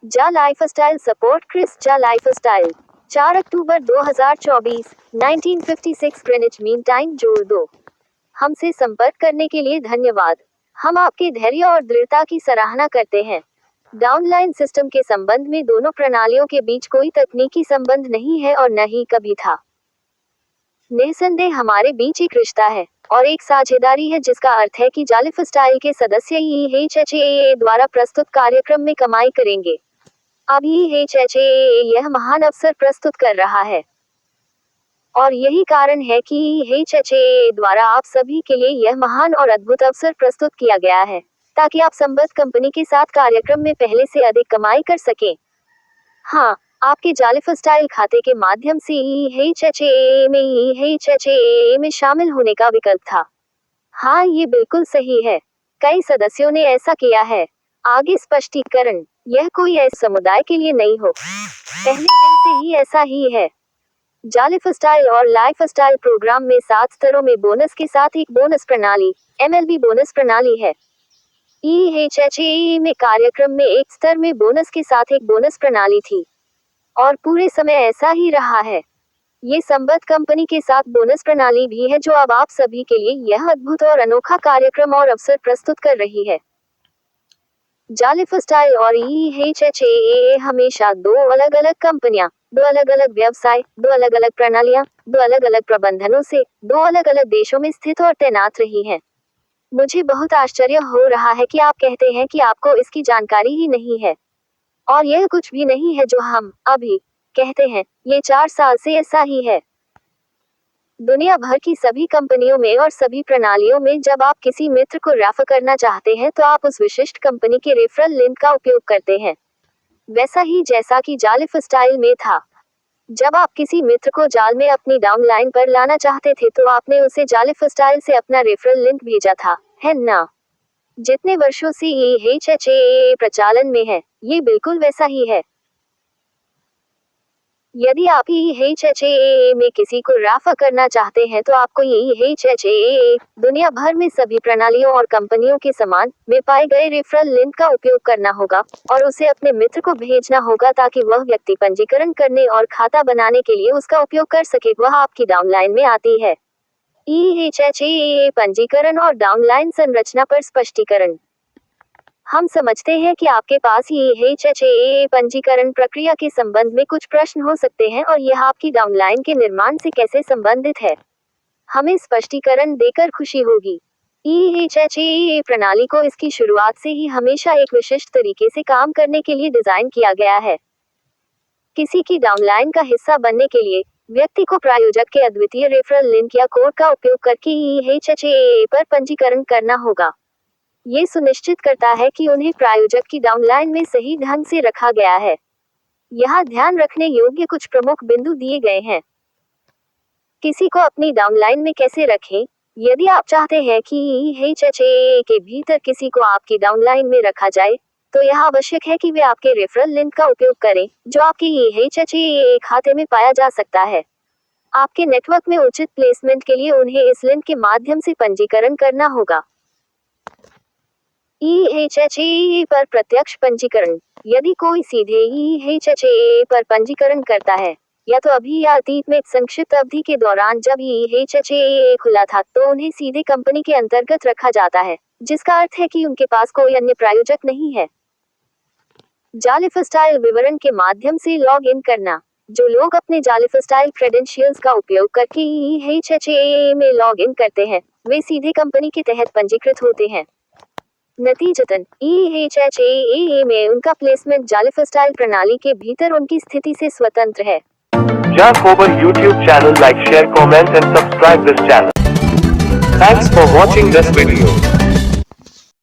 जा lifestyle support Chris जा lifestyle 4 अक्टूबर 2024 1956 Greenwich mean time जोड़ दो। हमसे संपर्क करने के लिए धन्यवाद। हम आपके धैर्य और दृढ़ता की सराहना करते हैं। डाउनलाइन सिस्टम के संबंध में दोनों प्रणालियों के बीच कोई तकनीकी संबंध नहीं है और न ही कभी था। निस्संदेह हमारे बीच एक रिश्ता है और एक साझेदारी है, जिसका अर्थ है कि जालिफस्टाइल के सदस्य EHHAA द्वारा प्रस्तुत कार्यक्रम में कमाई करेंगे। अब EHHAA यह महान अवसर प्रस्तुत कर रहा है और यही कारण है कि EHHAA द्वारा आप सभी के लिए यह महान और अद्भुत अवसर प्रस्तुत किया गया है, ताकि आप संबद्ध कंपनी के साथ कार्यक्रम में पहले से अधिक कमाई कर सकें। हाँ, आपके जालिफस्टाइल खाते के माध्यम से EHHAA में शामिल होने का विकल्प था। हाँ, ये बिल्कुल सही है। कई सदस्यों ने ऐसा किया है। आगे स्पष्टीकरण, यह कोई ऐसे समुदाय के लिए नहीं हो, पहले दिन से ही ऐसा ही है। जालिफस्टाइल और लाइफस्टाइल प्रोग्राम में 7 स्तरों में बोनस के साथ एक बोनस प्रणाली MLB बोनस प्रणाली है। EHHAA में कार्यक्रम में एक स्तर में बोनस के साथ एक बोनस प्रणाली थी और पूरे समय ऐसा ही रहा है। ये संबद्ध कंपनी के साथ बोनस प्रणाली भी है, जो अब आप सभी के लिए यह अद्भुत और अनोखा कार्यक्रम और अवसर प्रस्तुत कर रही है। जालिफस्टाइल और EHHAA हमेशा 2 अलग-अलग कंपनियां, 2 अलग-अलग व्यवसाय, 2 अलग-अलग प्रणालियां, 2 अलग-अलग प्रबंधनों से 2 अलग-अलग देशों में स्थित और तैनात रही हैं। मुझे बहुत आश्चर्य हो रहा है कि आप कहते हैं कि आपको इसकी जानकारी ही नहीं है। और यह कुछ भी नहीं है जो हम अभी कहते हैं, ये 4 साल से ऐसा ही है। दुनिया भर की सभी कंपनियों में और सभी प्रणालियों में जब आप किसी मित्र को रेफर करना चाहते हैं तो आप उस विशिष्ट कंपनी के रेफरल लिंक का उपयोग करते हैं, वैसा ही जैसा कि जालिफस्टाइल में था। जब आप किसी मित्र को जाल में अपनी डाउनलाइन पर लाना चाहते थे तो आपने उसे जालिफस्टाइल से अपना रेफरल लिंक भेजा था, है ना? जितने वर्षों से EHHAA प्रचालन में है, ये बिल्कुल वैसा ही है। यदि आप EHHAA में किसी को रेफर करना चाहते हैं तो आपको EHHAA दुनिया भर में सभी प्रणालियों और कंपनियों के समान में पाए गए रेफरल लिंक का उपयोग करना होगा और उसे अपने मित्र को भेजना होगा, ताकि वह व्यक्ति पंजीकरण करने और खाता बनाने के लिए उसका उपयोग कर सके। वह आपकी डाउनलाइन में आती है। EHHAA पंजीकरण और डाउनलाइन संरचना पर स्पष्टीकरण। हम समझते हैं कि आपके पास EHHAA पंजीकरण प्रक्रिया के संबंध में कुछ प्रश्न हो सकते हैं और यह आपकी डाउनलाइन के निर्माण से कैसे संबंधित है। हमें स्पष्टीकरण देकर खुशी होगी। EHHAA प्रणाली को इसकी शुरुआत से ही हमेशा एक विशिष्ट तरीके से काम करने के लिए डिजाइन किया गया है। किसी की डाउनलाइन का हिस्सा बनने के लिए व्यक्ति को प्रायोजक के अद्वितीय रेफरल लिंक या कोड का उपयोग करके EHHAA पर पंजीकरण करना होगा। ये सुनिश्चित करता है कि उन्हें प्रायोजक की डाउनलाइन में सही ढंग से रखा गया है। यहाँ ध्यान रखने योग्य कुछ प्रमुख बिंदु दिए गए हैं। किसी को अपनी डाउनलाइन में कैसे रखें? यदि आप चाहते हैं कि EHHAA के भीतर किसी को आपकी डाउनलाइन में रखा जाए, तो यह आवश्यक है कि वे आपके रेफरल लिंक का उपयोग करें, जो आपके EHHAA खाते में पाया जा सकता है। आपके नेटवर्क में उचित प्लेसमेंट के लिए उन्हें इस लिंक के माध्यम से पंजीकरण करना होगा। EHHAA पर प्रत्यक्ष पंजीकरण। यदि कोई सीधे EHHAA पर पंजीकरण करता है, या तो अभी या अतीत में एक संक्षिप्त अवधि के दौरान जब EHHAA खुला था, तो उन्हें सीधे कंपनी के अंतर्गत रखा जाता है, जिसका अर्थ है कि उनके पास कोई अन्य प्रायोजक नहीं है। जालिफस्टाइल विवरण के माध्यम से लॉग इन करना। जो लोग अपने जालिफस्टाइल क्रेडेंशियल्स का उपयोग करके EHHAA में लॉग इन करते हैं, वे सीधे कंपनी के तहत पंजीकृत होते हैं। नतीजतन EHHAA में उनका प्लेसमेंट जालिफस्टाइल प्रणाली के भीतर उनकी स्थिति से स्वतंत्र है। Jack Over YouTube channel, like, share, comment and subscribe this channel. Thanks for watching this video.